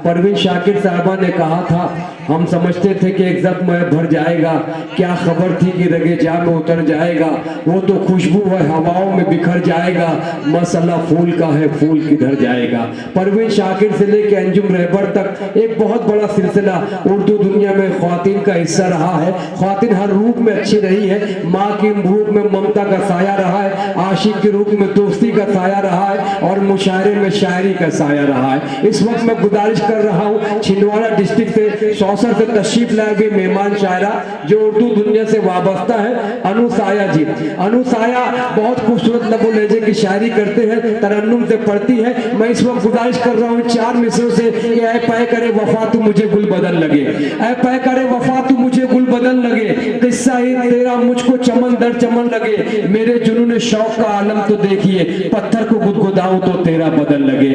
परवीन शाकिर साहबा ने कहा था, हम समझते थे कि एक जख्म में भर जाएगा, क्या खबर थी कि रगे जा में उतर जाएगा। वो तो खुशबू है हवाओं में बिखर जाएगा, मसला फूल का है फूल किधर जाएगा। परवीन शाकिर से लेकर अंजुम रहबर तक एक बहुत बड़ा सिलसिला उर्दू दुनिया में ख्वातीन का हिस्सा रहा है। ख्वातीन हर रूप में अच्छी रही है, माँ की रूप में ममता का साया रहा है, आशिक के रूप में दोस्ती का साया रहा है, और मुशायरे में शायरी का साया रहा है। इस वक्त मैं गुजारिश कर रहा हूँ छिंदवाड़ा डिस्ट्रिक्ट से सौसर से तशरीफ लाए गए मेहमान शायरा जो उर्दू दुनिया से वाबस्ता है, अनुसाया जी। अनुसाया बहुत खूबसूरत लबो लहजे की शायरी करते हैं, तरन्नुम से पढ़ती है। मैं इस वक्त गुजारिश कर रहा हूँ 4 मिसरों से कि ऐ पै करे वफा तू मुझे गुल बदल लगे, ऐ पै करे वफा तू मुझे गुल बदल लगे, किस्सा ही तेरा मुझको चमन दर चमन लगे, मेरे जुनून शौक का आलम तो देखिए, पत्थर को गुदगुदाऊं तो तेरा बदल लगे।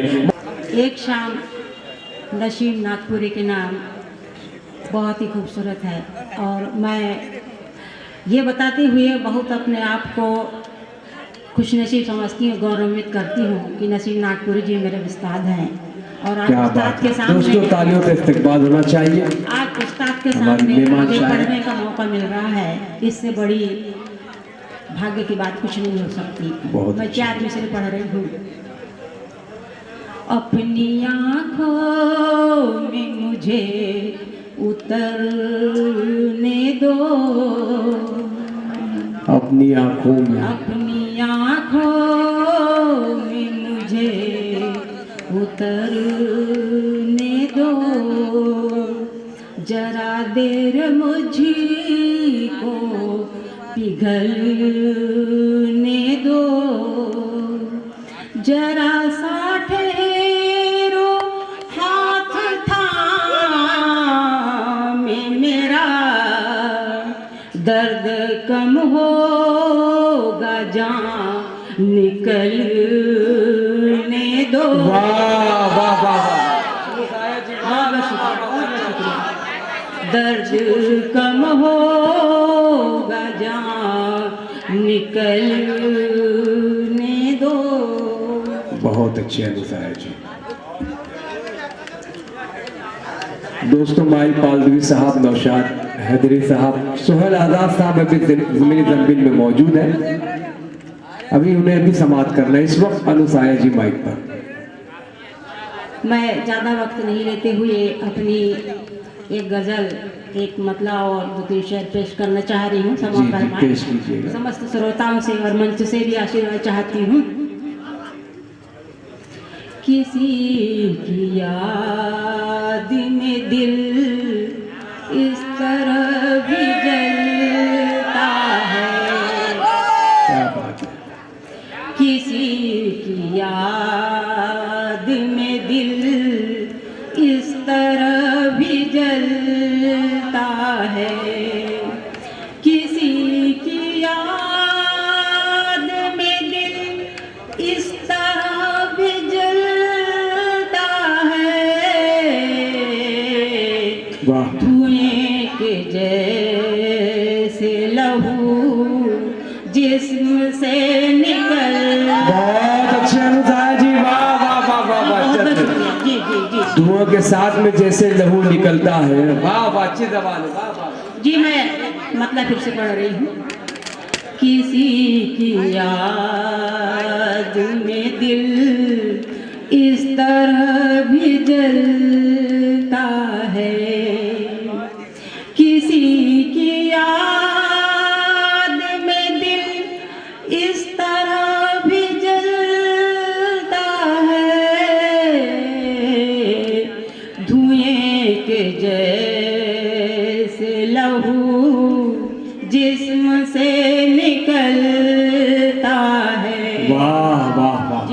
एक शाम नसीम नागपुरी के नाम बहुत ही खूबसूरत है, और मैं ये बताते हुए बहुत अपने आप को खुशनसीब समझती हूँ, गौरवान्वित करती हूँ कि नसीम नागपुरी जी मेरे उस्ताद हैं। और आज उस्ताद के सामने दोस्तों तालियों का इस्तेमाल होना चाहिए। आज उस्ताद के सामने मुझे पढ़ने का मौका मिल रहा है, इससे बड़ी भाग्य की बात कुछ नहीं हो सकती। मैं 4 मिसरे पढ़ रही हूँ। अपनी आँखों में मुझे उतरने दो, अपनी आँखों में, अपनी आँखों में मुझे उतरने दो, जरा देर मुझको पिघलने दो, जरा सा ठहरो हाथ थामे मेरा, दर्द कम होगा जान निकलने दो। वाह वाह वाह, दर्द कम होगा जान निकलने दो। बहुत अच्छे अनुसार जी। दोस्तों माइल पालवी साहब, नौशाद हैदरी साहब, सुहेल आजाद साहब अभी ज़मीनी ज़मीन में मौजूद है, अभी उन्हें भी समाप्त करना है। इस वक्त अनुसाया जी माइक पर। मैं ज़्यादा वक्त नहीं लेते हुए अपनी एक गज़ल, एक मतला और 2-3 शेर पेश करना चाह रही हूँ। समस्त श्रोताओं से और मंच से भी आशीर्वाद चाहती हूँ। किसी की याद में दिल इस तरह भी जलता है, किसी की याद में दिल इस तरह भी जलता है, किसी की याद में दिल इस तरह भी जलता है, धुएं के जैसे लहू जिस्म से निकल। बहुत अच्छे अनुसार जी, वाह वाह वाह वाह वाह। धुआं के साथ में जैसे लहू निकलता है, वाह वाह, अच्छी ज़बान है, वाह वाह जी। मैं मतलब फिर से पढ़ रही हूँ। किसी की याद में दिल इस तरह भी जलता है, किसी की याद में दिल इस तरह भी जलता है, धुएं के जैसे लहू जिस्म से निकलता है। वाह वाह वाह।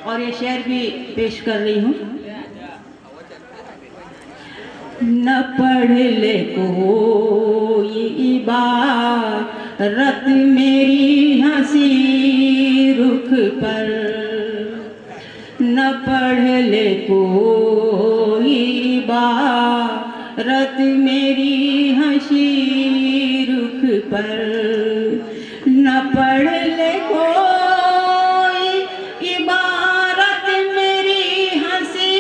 और ये शेर भी पेश कर रही हूँ। न पढ़ ले कोई इबारत मेरी हंसी रुख पर, न पढ़ ले कोई इबारत मेरी हंसी रुख पर, न पढ़ ले कोई इबारत मेरी हंसी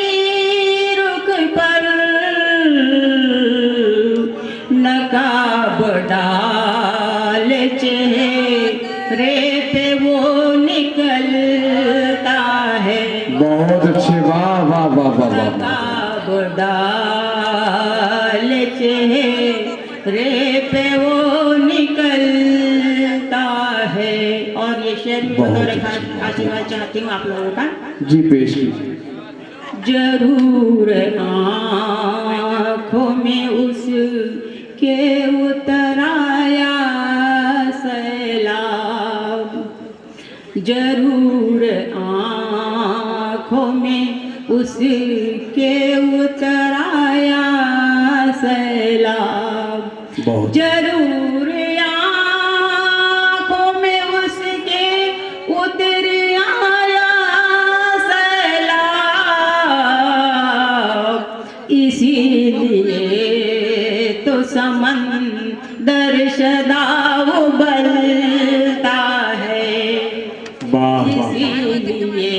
अच्छे, वाह वाह वाह वाह वाह। नकाब डाल चेहरे पे वो निकलता है। और ये शेर भी बतौर आशीर्वाद चाहती हूँ आप लोगों का। जी पेश कीजिए। जरूर आँखों में उसके उतराया सैलाब, जरूर आँखों में उसके उतराया सैलाब, बहुत जरूर आँखों में उसके उतर आया सैलाब, इसीलिए तो समंदर सदा उबलता है, वाह वाह। इसीलिए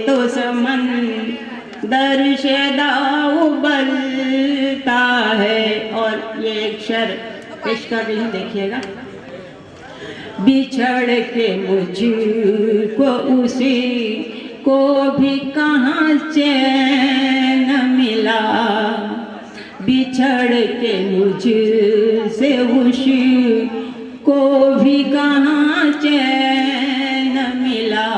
तो समंदर सदा उबलता है। और ये एक शेर पेश कर रही हूँ, देखिएगा। बिछड़ के मुझको उसी को भी कहाँ चैन मिला, बिछड़ के मुझसे उसको भी कहाँ चैन मिला,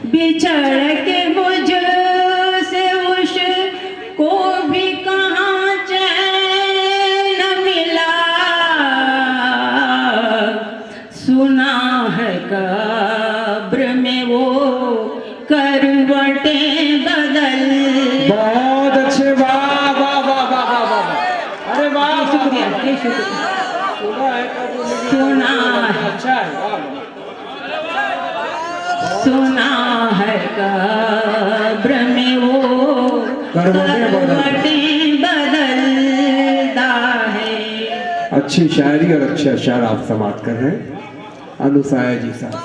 बिछड़ के मुझसे उसको भी कहाँ चैन मिला, सुना है कब्र में वो करवटें बदल। बहुत अच्छे, वाह वाह वाह वाह वाह वाह। अरे वाह, शुक्रिया, शुक्रिया। सुना है, अच्छा है, वाह। सुना है कब्र में वो करवटें बदलता है। अच्छी शायरी और अच्छे अशार आप समाप्त कर रहे हैं। अनुसाया जी साहब।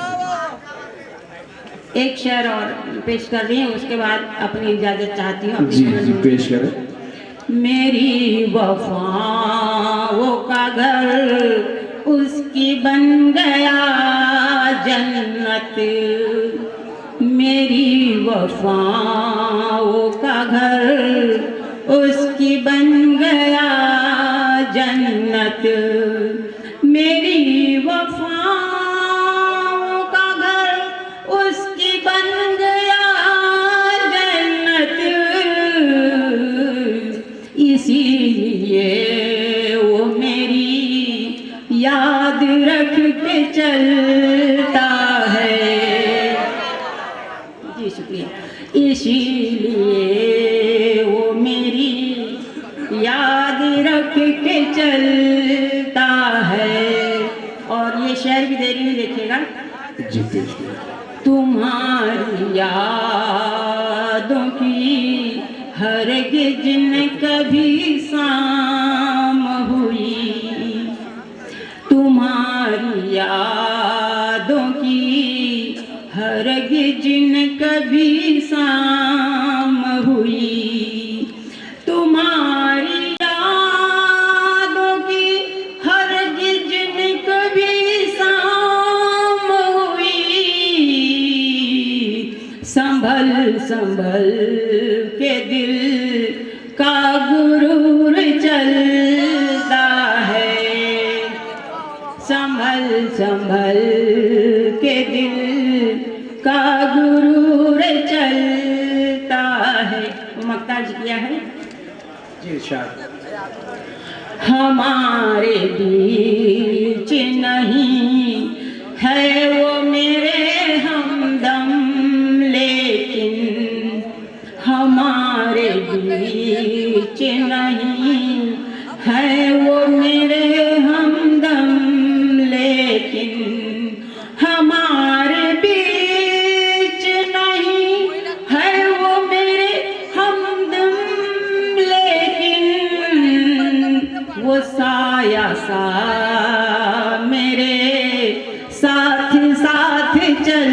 एक शेर और पेश कर रही हूँ, उसके बाद अपनी इजाजत चाहती हूँ। जी जी पेश करें। मेरी वफाओं का घर उसकी बन गया जन्नत, मेरी वफाओं का घर उसकी बन गया जन्नत, मेरी वफाओं का घर उसकी बन गया जन्नत, इसीलिए वो मेरी याद रख के चलता है। जी शुक्रिया। इसीलिए वो मेरी याद रख के चलता है। और ये शेर भी दे रही हूँ, देखिएगा। जी पेश करें। तुम्हारी यादों की हरगिज़ न कभी शाम हुई, तुम्हारी यादों की हरगिज़ न कभी शाम हुई, तुम्हारी यादों की हरगिज़ न कभी शाम हुई, संभल संभल के दिल का गुरूर चलता है, संभल संभल के दिल का गुरूर चलता है। मुख्तार जी किया है। जी शायद हमारे बीच नहीं है वो मेरे हमदम, लेकिन हमारे बीच नहीं है वो मेरे हमदम, लेकिन हमारे बीच नहीं है वो मेरे हमदम, लेकिन वो साया सा मेरे साथ साथ चल